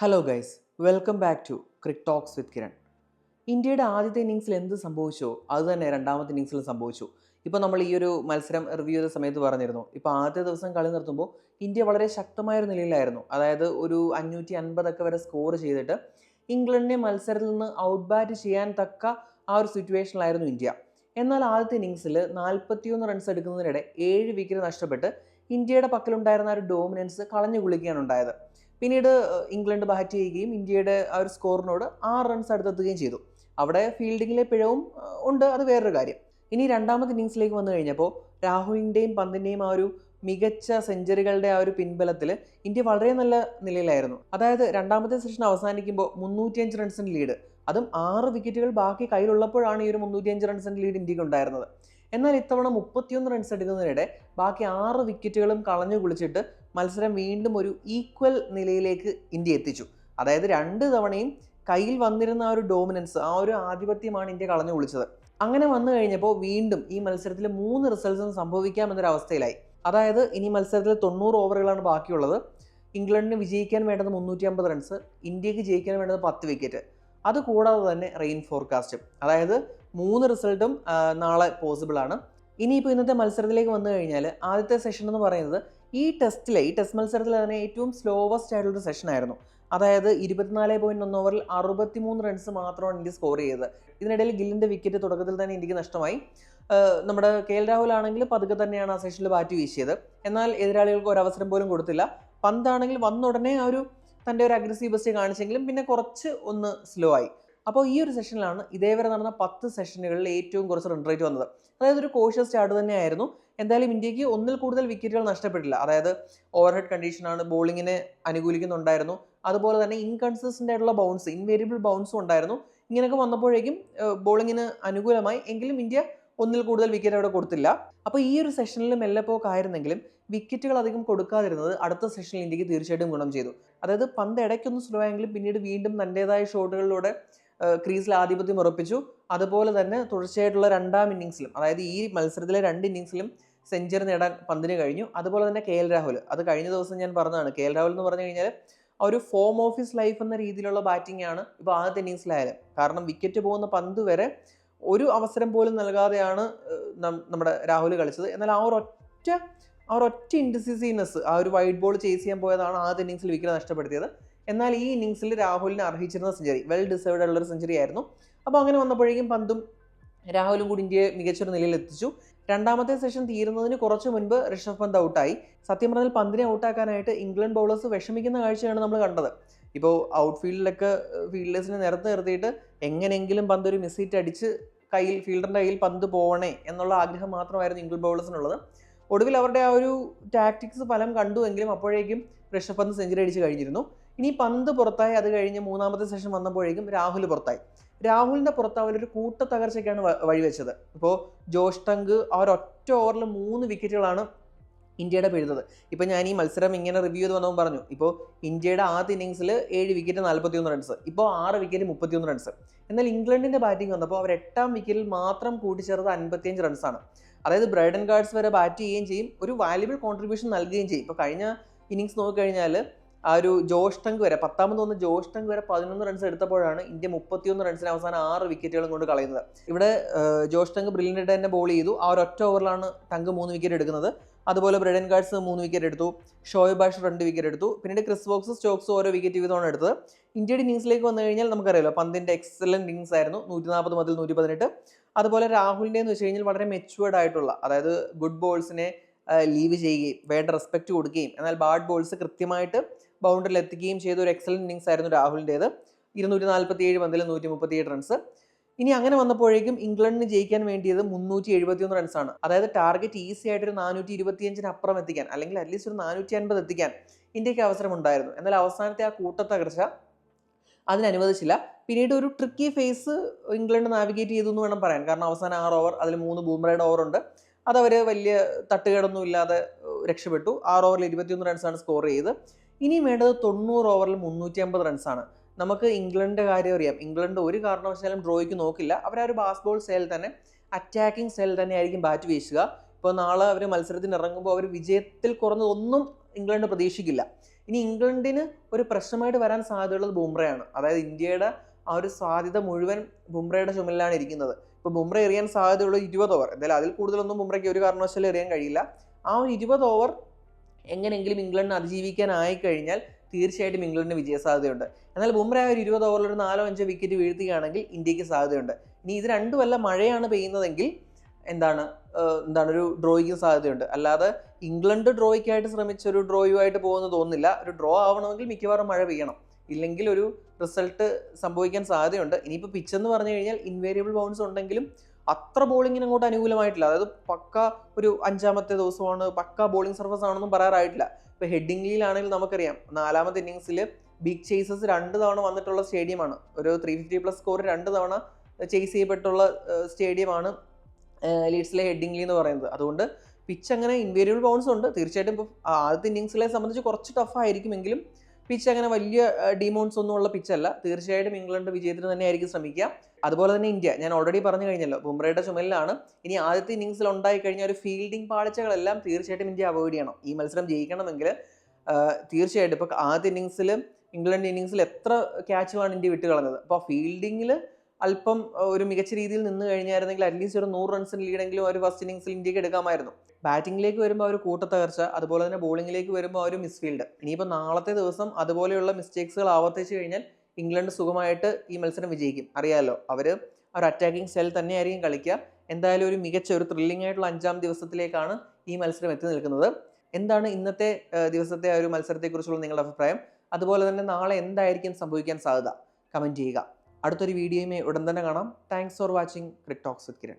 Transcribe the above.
Hello guys, welcome back to cric talks with Kiran. ഇന്ത്യയുടെ ആദ്യത്തെ ഇന്നിങ്സിൽ എന്ത് സംഭവിച്ചോ അത് തന്നെ രണ്ടാമത്തെ ഇന്നിങ്സിൽ സംഭവിച്ചു. ഇപ്പോൾ നമ്മൾ ഈ ഒരു മത്സരം റിവ്യൂ ചെയ്ത സമയത്ത് പറഞ്ഞിരുന്നു, ഇപ്പോൾ ആദ്യത്തെ ദിവസം കളി നിർത്തുമ്പോൾ ഇന്ത്യ വളരെ ശക്തമായൊരു നിലയിലായിരുന്നു. അതായത് ഒരു 550 വരെ സ്കോർ ചെയ്തിട്ട് ഇംഗ്ലണ്ടിനെ മത്സരത്തിൽ നിന്ന് ഔട്ട് ബാറ്റ് ചെയ്യാൻ തക്ക ആ ഒരു സിറ്റുവേഷനിലായിരുന്നു ഇന്ത്യ. എന്നാൽ ആദ്യത്തെ ഇന്നിങ്സിൽ 41 റൺസ് എടുക്കുന്നതിനിടെ 7 വിക്കറ്റ് നഷ്ടപ്പെട്ട് ഇന്ത്യയുടെ പക്കലുണ്ടായിരുന്ന ആ ഒരു ഡോമിനൻസ് കളഞ്ഞു കുളിക്കുകയാണ് ഉണ്ടായത്. പിന്നീട് ഇംഗ്ലണ്ട് ബാറ്റ് ചെയ്യുകയും ഇന്ത്യയുടെ ആ ഒരു സ്കോറിനോട് 6 റൺസ് അടുത്തെത്തുകയും ചെയ്തു. അവിടെ ഫീൽഡിങ്ങിലെ പിഴവും ഉണ്ട്, അത് വേറൊരു കാര്യം. ഇനി രണ്ടാമത്തെ ഇന്നിങ്സിലേക്ക് വന്നു കഴിഞ്ഞപ്പോൾ രാഹുലിൻ്റെയും പന്തിൻ്റെയും ആ ഒരു മികച്ച സെഞ്ചുറികളുടെ ആ ഒരു പിൻബലത്തിൽ ഇന്ത്യ വളരെ നല്ല നിലയിലായിരുന്നു. അതായത് രണ്ടാമത്തെ സെഷൻ അവസാനിക്കുമ്പോൾ 305 റൺസിൻ്റെ ലീഡ്, അതും 6 വിക്കറ്റുകൾ ബാക്കി കയ്യിലുള്ളപ്പോഴാണ് ഈ ഒരു 305 റൺസിൻ്റെ ലീഡ് ഇന്ത്യക്ക് ഉണ്ടായിരുന്നത്. എന്നാൽ ഇത്തവണ 31 റൺസ് എടുക്കുന്നതിനിടെ ബാക്കി 6 വിക്കറ്റുകളും കളഞ്ഞു കുളിച്ചിട്ട് മത്സരം വീണ്ടും ഒരു ഈക്വൽ നിലയിലേക്ക് ഇന്ത്യ എത്തിച്ചു. അതായത് 2 തവണയും കയ്യിൽ വന്നിരുന്ന ആ ഒരു ഡോമിനൻസ്, ആ ഒരു ആധിപത്യമാണ് ഇന്ത്യ കളഞ്ഞു കുളിച്ചത്. അങ്ങനെ വന്നു കഴിഞ്ഞപ്പോൾ വീണ്ടും ഈ മത്സരത്തിൽ 3 റിസൾട്ട്സും സംഭവിക്കാമെന്നൊരവസ്ഥയിലായി. അതായത് ഇനി മത്സരത്തിൽ 90 ഓവറുകളാണ് ബാക്കിയുള്ളത്. ഇംഗ്ലണ്ടിന് വിജയിക്കാൻ വേണ്ടത് 350 റൺസ്, ഇന്ത്യക്ക് ജയിക്കാൻ വേണ്ടത് 10 വിക്കറ്റ്. അതുകൂടാതെ തന്നെ റെയിൻ ഫോർകാസ്റ്റും. അതായത് 3 റിസൾട്ടും നാളെ പോസിബിൾ ആണ്. ഇനിയിപ്പോൾ ഇന്നത്തെ മത്സരത്തിലേക്ക് വന്നു കഴിഞ്ഞാൽ ആദ്യത്തെ സെഷൻ എന്ന് പറയുന്നത് ഈ ടെസ്റ്റ് മത്സരത്തിൽ തന്നെ ഏറ്റവും സ്ലോവസ്റ്റ് ആയിട്ടുള്ളൊരു സെഷനായിരുന്നു. അതായത് 24.1 ഓവറിൽ 63 റൺസ് മാത്രമാണ് ഇന്ത്യ സ്കോർ ചെയ്തത്. ഇതിനിടയിൽ ഗില്ലിൻ്റെ വിക്കറ്റ് തുടക്കത്തിൽ തന്നെ ഇന്ത്യക്ക് നഷ്ടമായി. നമ്മുടെ KL രാഹുൽ ആണെങ്കിൽ പതുക്കെ തന്നെയാണ് ആ സെഷനിൽ ബാറ്റ് വീശിയത്. എന്നാൽ എതിരാളികൾക്ക് ഒരു അവസരം പോലും കൊടുത്തില്ല. പന്താണെങ്കിൽ വന്ന ഉടനെ ആ ഒരു തൻ്റെ ഒരു അഗ്രസീവ് ബസ്റ്റ് കാണിച്ചെങ്കിലും പിന്നെ കുറച്ച് ഒന്ന് സ്ലോ ആയി. അപ്പോൾ ഈ ഒരു സെഷനിലാണ് ഇതേവരെ നടന്ന 10 സെഷനുകളിൽ ഏറ്റവും കുറച്ച് റൺ റേറ്റ് വന്നത്. അതായത് ഒരു കോഷ്യസ് സ്റ്റാർട്ട് തന്നെയായിരുന്നു. എന്തായാലും ഇന്ത്യക്ക് ഒന്നിൽ കൂടുതൽ വിക്കറ്റുകൾ നഷ്ടപ്പെട്ടില്ല. അതായത് ഓവർഹെഡ് കണ്ടീഷനാണ്, ബോളിങ്ങിനെ അനുകൂലിക്കുന്നുണ്ടായിരുന്നു. അതുപോലെ തന്നെ ഇൻകൺസിസ്റ്റൻ്റ് ആയിട്ടുള്ള ബൗൺസ്, ഇൻവേരിയബിൾ ബൗൺസും ഉണ്ടായിരുന്നു. ഇങ്ങനെയൊക്കെ വന്നപ്പോഴേക്കും ബോളിങ്ങിന് അനുകൂലമായി. എങ്കിലും ഇന്ത്യ ഒന്നിൽ കൂടുതൽ വിക്കറ്റ് അവിടെ കൊടുത്തില്ല. അപ്പോൾ ഈ ഒരു സെഷനിൽ മെല്ലെപ്പോക്കായിരുന്നെങ്കിലും വിക്കറ്റുകൾ അധികം കൊടുക്കാതിരുന്നത് അടുത്ത സെഷനിൽ ഇന്ത്യക്ക് തീർച്ചയായിട്ടും ഗുണം ചെയ്തു. അതായത് പന്ത് ഇടയ്ക്കൊന്ന് സ്ലോ ആയെങ്കിലും പിന്നീട് വീണ്ടും തൻ്റേതായ ഷോട്ടുകളിലൂടെ ക്രീസിൽ ആധിപത്യം ഉറപ്പിച്ചു. അതുപോലെ തന്നെ തുടർച്ചയായിട്ടുള്ള രണ്ടാം ഇന്നിങ്സിലും, അതായത് ഈ മത്സരത്തിലെ 2 ഇന്നിങ്സിലും സെഞ്ചുറി നേടാൻ പന്തിന് കഴിഞ്ഞു. അതുപോലെ തന്നെ KL രാഹുൽ, അത് കഴിഞ്ഞ ദിവസം ഞാൻ പറഞ്ഞതാണ്. KL രാഹുൽ എന്ന് പറഞ്ഞു കഴിഞ്ഞാൽ ആ ഒരു ഫോം ഓഫ് ഹിസ് ലൈഫ് എന്ന രീതിയിലുള്ള ബാറ്റിംഗ് ആണ് ഇപ്പോൾ ആദ്യത്തെ ഇന്നിങ്സിലായാലും. കാരണം വിക്കറ്റ് പോകുന്ന പന്ത് വരെ ഒരു അവസരം പോലും നൽകാതെയാണ് നമ്മുടെ രാഹുൽ കളിച്ചത്. എന്നാൽ ആ ഒരൊറ്റ ഇൻഡിസിസീവ്നെസ്, ആ ഒരു വൈഡ് ബോൾ ചേസ് ചെയ്യാൻ പോയതാണ് ആദ്യ ഇന്നിങ്സിൽ വിക്കറ്റ് നഷ്ടപ്പെടുത്തിയത്. എന്നാൽ ഈ ഇന്നിങ്സിൽ രാഹുലിനെ അർഹിച്ചിരുന്ന സെഞ്ചുറി, വെൽ ഡിസേർവ്ഡ് ഉള്ളൊരു സെഞ്ചുറി ആയിരുന്നു. അപ്പോൾ അങ്ങനെ വന്നപ്പോഴേക്കും പന്തും രാഹുലും കൂടി ഇന്ത്യയെ മികച്ചൊരു നിലയിൽ എത്തിച്ചു. രണ്ടാമത്തെ സെഷൻ തീരുന്നതിന് കുറച്ച് മുൻപ് ഋഷഭ് പന്ത് ഔട്ടായി. സത്യം പറഞ്ഞാൽ പന്തിനെ ഔട്ടാക്കാനായിട്ട് ഇംഗ്ലണ്ട് ബൗളേഴ്സ് വിഷമിക്കുന്ന കാഴ്ചയാണ് നമ്മൾ കണ്ടത്. ഇപ്പോൾ ഔട്ട് ഫീൽഡിലൊക്കെ ഫീൽഡേഴ്സിനെ നിരത്ത് നിർത്തിയിട്ട് എങ്ങനെയെങ്കിലും പന്ത് ഒരു മിസ് അടിച്ച് ഫീൽഡറിൻ്റെ കയ്യിൽ പന്ത് പോകണേ എന്നുള്ള ആഗ്രഹം മാത്രമായിരുന്നു ഇംഗ്ലണ്ട് ബൗളേഴ്സിനുള്ളത്. ഒടുവിൽ അവരുടെ ആ ഒരു ടാക്ടിക്സ് ഫലം കണ്ടുവെങ്കിലും അപ്പോഴേക്കും ഋഷഭ് പന്ത് സെഞ്ചുറി അടിച്ച് കഴിഞ്ഞിരുന്നു. ഇനി പന്ത് പുറത്തായി. അത് കഴിഞ്ഞ് മൂന്നാമത്തെ സെഷൻ വന്നപ്പോഴേക്കും രാഹുൽ പുറത്തായി. രാഹുലിൻ്റെ പുറത്താവലൊരു കൂട്ട തകർച്ചയ്ക്കാണ് വഴിവെച്ചത്. ഇപ്പോൾ ജോഷ് ടങ്ക് ആ ഒരൊറ്റ ഓവറിൽ 3 വിക്കറ്റുകളാണ് ഇന്ത്യയുടെ പിഴുതത്. ഇപ്പോൾ ഞാൻ ഈ മത്സരം ഇങ്ങനെ റിവ്യൂ ചെയ്ത് വന്നപ്പോൾ പറഞ്ഞു, ഇപ്പോൾ ഇന്ത്യയുടെ ആദ്യ ഇന്നിങ്സിൽ 7 വിക്കറ്റ് 41 റൺസ്, ഇപ്പോൾ 6 വിക്കറ്റ് 31 റൺസ്. എന്നാൽ ഇംഗ്ലണ്ടിൻ്റെ ബാറ്റിംഗ് വന്നപ്പോൾ അവർ 8ാം വിക്കറ്റിൽ മാത്രം കൂട്ടിച്ചേർത്ത് 55 റൺസാണ്. അതായത് ബ്രൈഡൻ ഗാർഡ്സ് വരെ ബാറ്റ് ചെയ്യുകയും ചെയ്യും, ഒരു വാല്യുബിൾ കോൺട്രിബ്യൂഷൻ നൽകുകയും ചെയ്യും. ഇപ്പോൾ കഴിഞ്ഞ ഇന്നിങ്സ് നോക്കിക്കഴിഞ്ഞാൽ ആ ഒരു ജോഷ് ടങ്ക് വരെ 10ാമത് വന്ന് ജോഷ് ടങ്ക് വരെ 11 റൺസ് എടുത്തപ്പോഴാണ് ഇന്ത്യ 31 റൺസിന് അവസാനം 6 വിക്കറ്റുകളും കൊണ്ട് കളയുന്നത്. ഇവിടെ ജോഷ് ടങ്ക് ബ്രില്യൻ്റ് തന്നെ ബോൾ ചെയ്തു. ആ ഒരൊറ്റ ഓവറിലാണ് ടങ്ക് 3 വിക്കറ്റ് എടുക്കുന്നത്. അതുപോലെ ബ്രൈഡൻ ഗാർഡ്സ് 3 വിക്കറ്റ് എടുത്തു, ഷോയബ് ബാഷർ 2 വിക്കറ്റ് എടുത്തു. പിന്നീട് ക്രിസ് വോക്സ്, സ്റ്റോക്സ് ഓരോ വിക്കറ്റ് വീതമാണ് എടുത്തത്. ഇന്ത്യയുടെ ഇന്നിങ്സിലേക്ക് വന്നു കഴിഞ്ഞാൽ നമുക്കറിയാലോ, പന്തിൻ്റെ എക്സലന്റ് ഇന്നിങ്സ് ആയിരുന്നു. 140 മുതൽ 118. അതുപോലെ രാഹുലിൻ്റെ എന്ന് വെച്ച് കഴിഞ്ഞാൽ വളരെ മെച്യൂർഡ് ആയിട്ടുള്ള, അതായത് ഗുഡ് ബോൾസിനെ ലീവ് ചെയ്യുകയും വേണ്ട റെസ്പെക്റ്റ് കൊടുക്കുകയും എന്നാൽ ബാഡ് ബോൾസ് കൃത്യമായിട്ട് ബൗണ്ടറിൽ എത്തിക്കുകയും ചെയ്ത ഒരു എക്സലന്റ് ഇന്നിങ്സ് ആയിരുന്നു രാഹുലിൻ്റേത്. 247 പന്തിൽ 137 റൺസ്. ഇനി അങ്ങനെ വന്നപ്പോഴേക്കും ഇംഗ്ലണ്ടിന് ജയിക്കാൻ വേണ്ടിയത് 371 റൺസാണ്. അതായത് ടാർഗറ്റ് ഈസി ആയിട്ടൊരു 425 അപ്പുറം എത്തിക്കാൻ, അല്ലെങ്കിൽ അറ്റ്ലീസ്റ്റ് ഒരു 450 എത്തിക്കാൻ ഇന്ത്യക്ക് അവസരം ഉണ്ടായിരുന്നു. എന്നാൽ അവസാനത്തെ ആ കൂട്ടത്തകർച്ച അതിനനുവദിച്ചില്ല. പിന്നീട് ഒരു ട്രിക്കി ഫേസ് ഇംഗ്ലണ്ട് നാവിഗേറ്റ് ചെയ്തു എന്ന് വേണം പറയാൻ. കാരണം അവസാനം 6 ഓവർ, അതിൽ 3 ബൂംറയുടെ ഓവറുണ്ട്. അതവർ വലിയ തട്ടുകേടൊന്നും ഇല്ലാതെ രക്ഷപ്പെട്ടു. 6 ഓവറിൽ 21 റൺസാണ് സ്കോർ ചെയ്തത്. ഇനിയും വേണ്ടത് 90 ഓവറിൽ 350 റൺസാണ്. നമുക്ക് ഇംഗ്ലണ്ടിൻ്റെ കാര്യം അറിയാം. ഇംഗ്ലണ്ട് ഒരു കാരണവശാലും ഡ്രോയ്ക്ക് നോക്കില്ല. അവർ ആ ഒരു ബാസ്ബോൾ സ്റ്റൈൽ തന്നെ, അറ്റാക്കിംഗ് സ്റ്റൈൽ തന്നെ ആയിരിക്കും ബാറ്റ് വീശുക. ഇപ്പോൾ നാളെ അവർ മത്സരത്തിന് ഇറങ്ങുമ്പോൾ അവർ വിജയത്തിൽ കുറഞ്ഞതൊന്നും ഇംഗ്ലണ്ട് പ്രതീക്ഷിക്കില്ല. ഇനി ഇംഗ്ലണ്ടിന് ഒരു പ്രശ്നമായിട്ട് വരാൻ സാധ്യതയുള്ളത് ബുംറയാണ്. അതായത് ഇന്ത്യയുടെ ആ ഒരു സാധ്യത മുഴുവൻ ബുംറയുടെ ചുമലിലാണ് ഇരിക്കുന്നത്. ഇപ്പോൾ ബുംറ എറിയാൻ സാധ്യതയുള്ള 20 ഓവർ, എന്തായാലും അതിൽ കൂടുതലൊന്നും ബുംറയ്ക്ക് ഒരു കാരണവശാലും എറിയാൻ കഴിയില്ല. ആ ഒരു 20 ഓവർ എങ്ങനെയെങ്കിലും ഇംഗ്ലണ്ടിന് അതിജീവിക്കാനായി കഴിഞ്ഞാൽ തീർച്ചയായിട്ടും ഇംഗ്ലണ്ടിന് വിജയസാധ്യതയുണ്ട്. എന്നാൽ ബുംറ ഒരു 20 ഓവറിൽ ഒരു 4-5 വിക്കറ്റ് വീഴ്ത്തുകയാണെങ്കിൽ ഇന്ത്യക്ക് സാധ്യതയുണ്ട്. ഇനി ഇത് രണ്ടുമല്ല മഴയാണ് പെയ്യുന്നതെങ്കിൽ എന്താണ് ഒരു ഡ്രോയ്ക്കും സാധ്യതയുണ്ട്. അല്ലാതെ ഇംഗ്ലണ്ട് ഡ്രോയ്ക്കായിട്ട് ശ്രമിച്ച ഒരു ഡ്രോയുമായിട്ട് പോകുമെന്ന് തോന്നുന്നില്ല. ഒരു ഡ്രോ ആവണമെങ്കിൽ മിക്കവാറും മഴ പെയ്യണം, ഇല്ലെങ്കിൽ ഒരു റിസൾട്ട് സംഭവിക്കാൻ സാധ്യതയുണ്ട്. ഇനിയിപ്പോൾ പിച്ചെന്ന് പറഞ്ഞു കഴിഞ്ഞാൽ ഇൻവേരിയബിൾ ബൗൺസ് ഉണ്ടെങ്കിലും അത്ര ബോളിങ്ങിന് അങ്ങോട്ട് അനുകൂലമായിട്ടില്ല. അതായത് പക്ക ഒരു 5ാമത്തെ ദിവസമാണ്, പക്ക ബോളിംഗ് സർഫസ് ആണെന്നും പറയാറായിട്ടില്ല. ഇപ്പോൾ ഹെഡിംഗ്ലിയിലാണെങ്കിൽ നമുക്കറിയാം 4ാമത്തെ ഇന്നിങ്സിൽ ബിഗ് ചേസസ് 2 തവണ വന്നിട്ടുള്ള സ്റ്റേഡിയമാണ്. ഒരു 350+ സ്കോർ 2 തവണ ചേസ് ചെയ്യപ്പെട്ടുള്ള സ്റ്റേഡിയമാണ് ലീഡ്സിലെ ഹെഡിംഗ്ലി എന്ന് പറയുന്നത്. അതുകൊണ്ട് പിച്ച് അങ്ങനെ ഇൻവേരിയബിൾ ബൗൺസ് ഉണ്ട്. തീർച്ചയായിട്ടും ഇപ്പോൾ ആദ്യത്തെ ഇന്നിങ്സിലെ സംബന്ധിച്ച് കുറച്ച് ടഫ് ആയിരിക്കുമെങ്കിലും പിച്ച് അങ്ങനെ വലിയ ഡിമൗൺസ് ഒന്നും ഉള്ള പിച്ചല്ല. തീർച്ചയായിട്ടും ഇംഗ്ലണ്ട് വിജയത്തിന് തന്നെ ആയിരിക്കും ശ്രമിക്കുക. അതുപോലെ തന്നെ ഇന്ത്യ, ഞാൻ ഓൾറെഡി പറഞ്ഞു കഴിഞ്ഞല്ലോ, ബുംറയുടെ ചുമലിലാണ്. ഇനി ആദ്യത്തെ ഇന്നിങ്സിൽ ഉണ്ടായി കഴിഞ്ഞ ഒരു ഫീൽഡിംഗ് പാളിച്ചകളെല്ലാം തീർച്ചയായിട്ടും ഇന്ത്യ അവോയ്ഡ് ചെയ്യണം. ഈ മത്സരം ജയിക്കണമെങ്കിൽ തീർച്ചയായിട്ടും ഇപ്പോൾ ആദ്യ ഇന്നിങ്സിൽ ഇംഗ്ലണ്ട് ഇന്നിങ്സിൽ എത്ര ക്യാച്ചുമാണ് ഇന്ത്യ വിട്ട് കളഞ്ഞത്. അപ്പോൾ ഫീൽഡിങ്ങിൽ അല്പം ഒരു മികച്ച രീതിയിൽ നിന്ന് കഴിഞ്ഞായിരുന്നെങ്കിൽ അറ്റ്ലീസ്റ്റ് ഒരു 100 റൺസിന് ലീഡെങ്കിലും ഒരു ഫസ്റ്റ് ഇന്നിങ്സിൽ ഇന്ത്യക്ക് എടുക്കാമായിരുന്നു. ബാറ്റിംഗിലേക്ക് വരുമ്പോൾ ഒരു കൂട്ടത്തകർച്ച, അതുപോലെ തന്നെ ബോളിംഗിലേക്ക് വരുമ്പോൾ ഒരു മിസ്ഫീൽഡ്. ഇനിയിപ്പോൾ നാളത്തെ ദിവസം അതുപോലെയുള്ള മിസ്റ്റേക്സുകൾ ആവർത്തിച്ച് കഴിഞ്ഞാൽ ഇംഗ്ലണ്ട് സുഖമായിട്ട് ഈ മത്സരം വിജയിക്കും. അറിയാമല്ലോ, അവർ ഒരു അറ്റാക്കിംഗ് സ്റ്റൈൽ തന്നെയായിരിക്കും കളിക്കുക. എന്തായാലും ഒരു മികച്ച ഒരു ത്രില്ലിംഗ് ആയിട്ടുള്ള 5ാം ദിവസത്തിലേക്കാണ് ഈ മത്സരം എത്തി നിൽക്കുന്നത്. എന്താണ് ഇന്നത്തെ ദിവസത്തെ ഒരു മത്സരത്തെക്കുറിച്ചുള്ള നിങ്ങളുടെ അഭിപ്രായം? അതുപോലെ തന്നെ നാളെ എന്തായിരിക്കും സംഭവിക്കാൻ സാധ്യത? കമൻറ്റ് ചെയ്യുക. അടുത്തൊരു വീഡിയോയുമായി ഉടൻ തന്നെ കാണാം. Thanks for watching cric talks with Kiran.